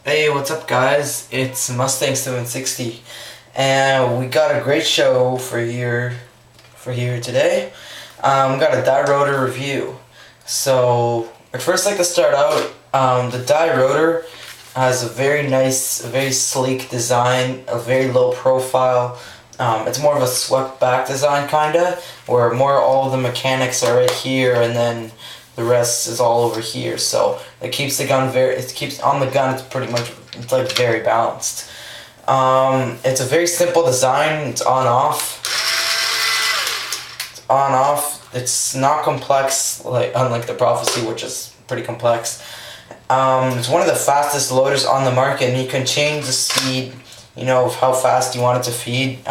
Hey, what's up guys? It's Mustang760 and we got a great show for here today. We got a die rotor review. So I'd first like to start out, the die rotor has a very nice, a very sleek design, a very low profile. It's more of a swept back design kinda, where all of the mechanics are right here and then the rest is all over here, so it keeps the gun on the gun. It's pretty much, it's like very balanced. It's a very simple design. It's on off. It's on off. It's not complex, unlike the Prophecy, which is pretty complex. It's one of the fastest loaders on the market, and you can change the speed, of how fast you want it to feed.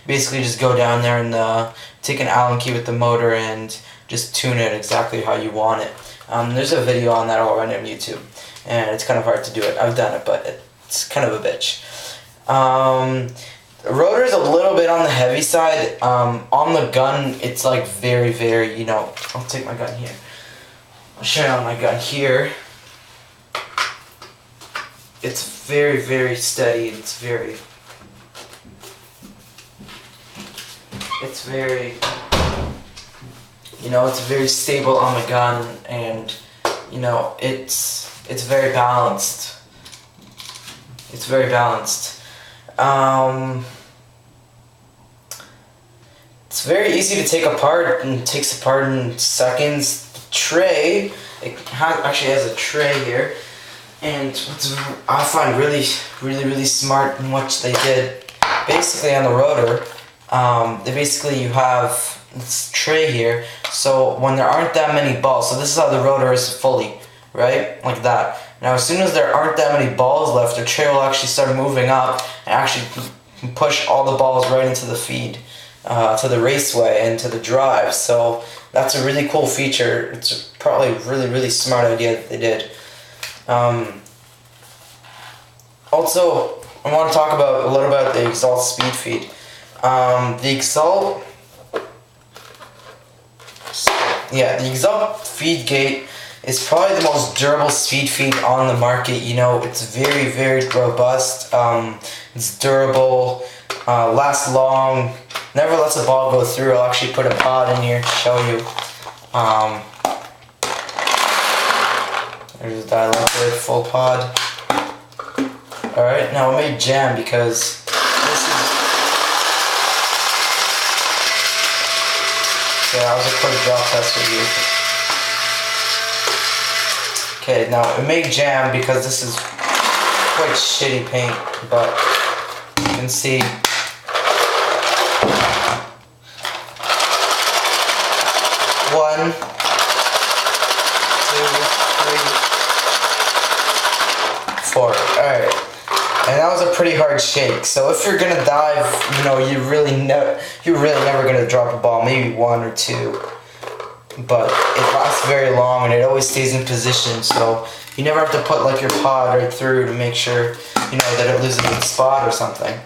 Basically just go down there and take an Allen key with the motor and just tune it exactly how you want it. There's a video on that already on YouTube, and it's kind of hard to do it. I've done it, but it's kind of a bitch. The rotor is a little bit on the heavy side. On the gun, it's like very, very, I'll take my gun here. I'll show you on my gun here. It's very, very steady. It's very, it's very stable on the gun, and it's very balanced. It's very balanced. It's very easy to take apart, and it takes apart in seconds. The tray, actually has a tray here, and what I find really, really smart in what they did, basically on the rotor, you have this tray here, so when there aren't that many balls, so this is how the rotor is fully, right, like that. Now as soon as there aren't that many balls left, the tray will actually start moving up and actually push all the balls right into the feed, to the raceway and to the drive. So that's a really cool feature. It's probably a really smart idea that they did. Also, I want to talk a little about the exhaust speed feed. The exhaust feed gate is probably the most durable speed feed on the market. It's very robust. It's durable, lasts long, never lets a ball go through. I'll actually put a pod in here to show you. There's a dielectric full pod. Alright, now it may jam because I'll just put a drop test with you. Okay, now it may jam because this is quite shitty paint, but you can see one, two, three, four. Alright. And that was a pretty hard shake. So if you're gonna dive, you're really never gonna drop a ball, maybe one or two. But it lasts very long and it always stays in position, so you never have to put your pod right through to make sure that it loses its spot or something.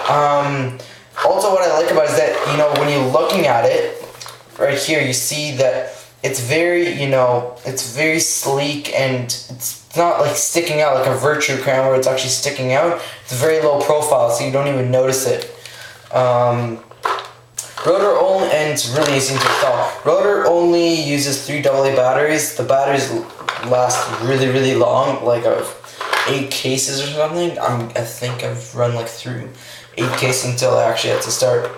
Also, what I like about it is that when you're looking at it right here, you see that it's very it's very sleek, and it's not sticking out like a Virtue crown where it's actually sticking out. It's very low profile, so you don't even notice it. Rotor only, and it's really easy to install. Rotor only uses 3 AA batteries. The batteries last really long, 8 cases or something. I think I've run through 8 cases until I actually had to start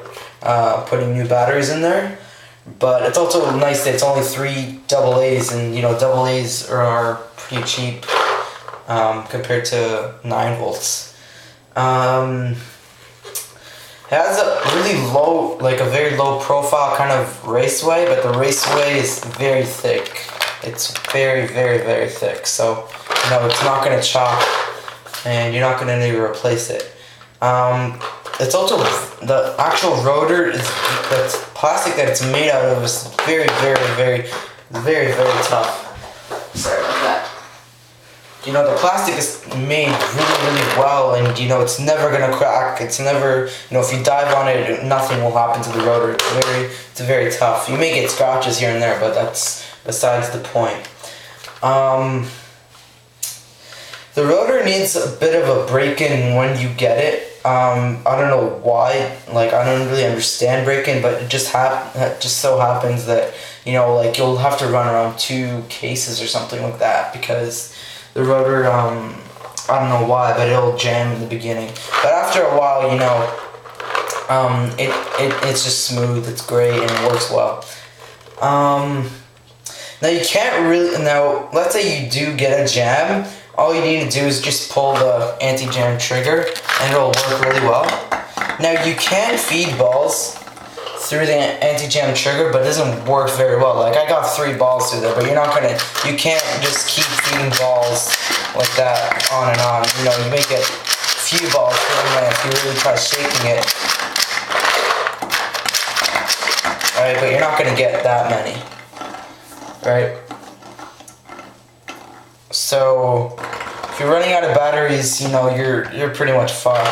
putting new batteries in there. But it's also nice that it's only 3 AA's, and AA's are pretty cheap compared to 9 volts. It has a really low, a very low profile kind of raceway, but the raceway is very thick. It's very thick, so it's not going to chop, and you're not going to need to replace it. It's also, the actual rotor, the plastic that it's made out of is very tough. Sorry about that. The plastic is made really well, and it's never gonna crack. It's never, if you dive on it, nothing will happen to the rotor. It's very tough. You may get scratches here and there, but that's besides the point. The The rotor needs a bit of a break-in when you get it. I don't know why. Like, I don't really understand break-in, but it just so happens that, you know, like, you'll have to run around 2 cases or something like that, because the rotor, I don't know why, but it'll jam in the beginning. But after a while, you know, it's just smooth, it's great, and it works well. Now you can't really, now let's say you do get a jam, all you need to do is just pull the anti-jam trigger and it'll work really well. Now you can feed balls through the anti-jam trigger, but it doesn't work very well. Like, I got 3 balls through there, but you can't just keep feeding balls like that on and on. You know, you may get a few balls here and there if you really try shaking it. Alright, but you're not going to get that many. Right? So, if you're running out of batteries, you know, you're pretty much fucked.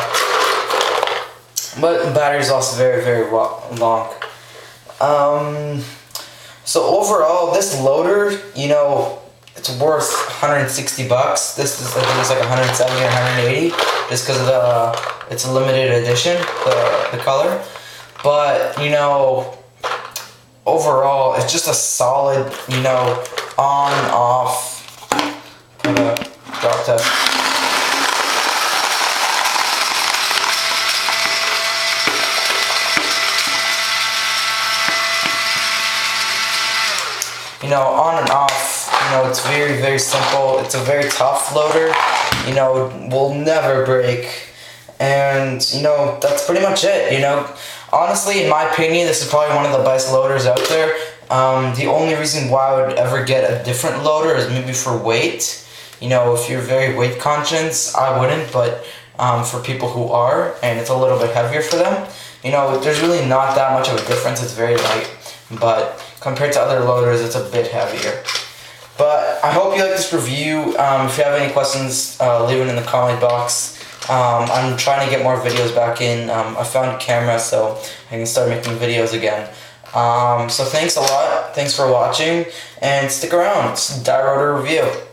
But the battery's also very, very long. So overall, this loader, you know, it's worth $160. This is, I think it's like 170 or 180, just because of it's a limited edition, the color. But, you know, overall, it's just a solid, you know, on-off drop test. You know, on and off, you know, it's very, very simple. It's a very tough loader, you know, will never break. And, you know, that's pretty much it, you know. Honestly, in my opinion, this is probably one of the best loaders out there. The only reason why I would ever get a different loader is maybe for weight. You know, if you're very weight conscious, I wouldn't, but for people who are, and it's a little bit heavier for them, you know, there's really not that much of a difference. It's very light, but compared to other loaders, it's a bit heavier. But I hope you like this review. If you have any questions, leave it in the comment box. I'm trying to get more videos back in. I found a camera, so I can start making videos again. So thanks a lot. Thanks for watching, and stick around. It's Die Rotor Review.